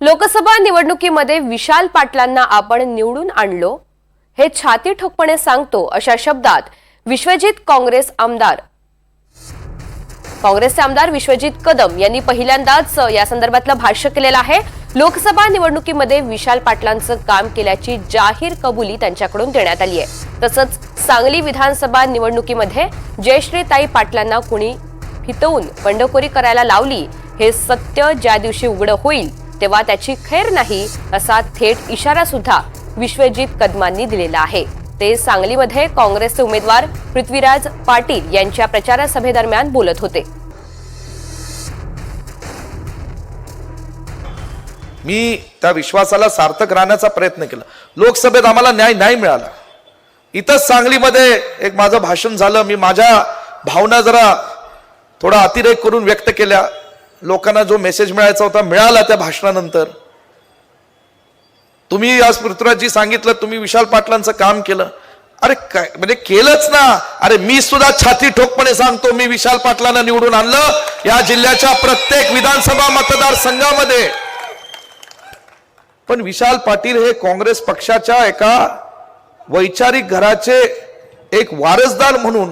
लोकसभा निवडणुकीमध्ये विशाल पाटलांना आपण निवडून आणलो हे छाती ठोकपणे सांगतो अशा शब्दात काँग्रेसचे आमदार विश्वजित कदम यांनी पहिल्यांदाच या संदर्भातलं भाष्य केलेलं आहे। लोकसभा निवडणुकीमध्ये विशाल पाटलांचं काम केल्याची जाहीर कबुली त्यांच्याकडून देण्यात आली आहे। तसंच सांगली विधानसभा निवडणुकीमध्ये जयश्रीताई पाटलांना कुणी हितवून बंडखोरी करायला लावली हे सत्य ज्या दिवशी उघड होईल तेव्हा त्याची खैर नाही असा थेट इशारा सुद्धा विश्वजित कदमांनी दिलेला आहे। ते सांगलीमध्ये काँग्रेसचे उमेदवार पृथ्वीराज पाटील यांच्या प्रचार सभेदरम्यान बोलत होते। मी त्या विश्वासाला सार्थक राहण्याचा प्रयत्न केला। लोकसभेत आम्हाला न्याय नाही मिळाला। इथंच सांगलीमध्ये एक माझं भाषण झालं। मी माझ्या भावना जरा थोडा अतिरेक करून व्यक्त केल्या। लोकांना जो मेसेज मिळायचा होता मिळाला त्या भाषणानंतर। तुम्ही आज पृथ्वीराजजी सांगितलं तुम्ही विशाल पाटलांचं काम केलं। अरे काय म्हणजे केलंच ना। अरे मी सुद्धा छाती ठोकपणे सांगतो मी विशाल पाटलांना निवडून आणलं या जिल्ह्याच्या प्रत्येक विधानसभा मतदारसंघामध्ये। पण विशाल पाटील हे काँग्रेस पक्षाच्या एका वैचारिक घराचे एक वारसदार म्हणून,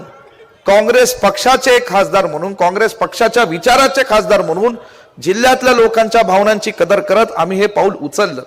काँग्रेस पक्षाचे एक खासदार म्हणून, काँग्रेस पक्षाच्या विचाराचे खासदार म्हणून जिल्ह्यातल्या लोकांच्या भावनांची कदर करत आम्ही हे पाऊल उचललं।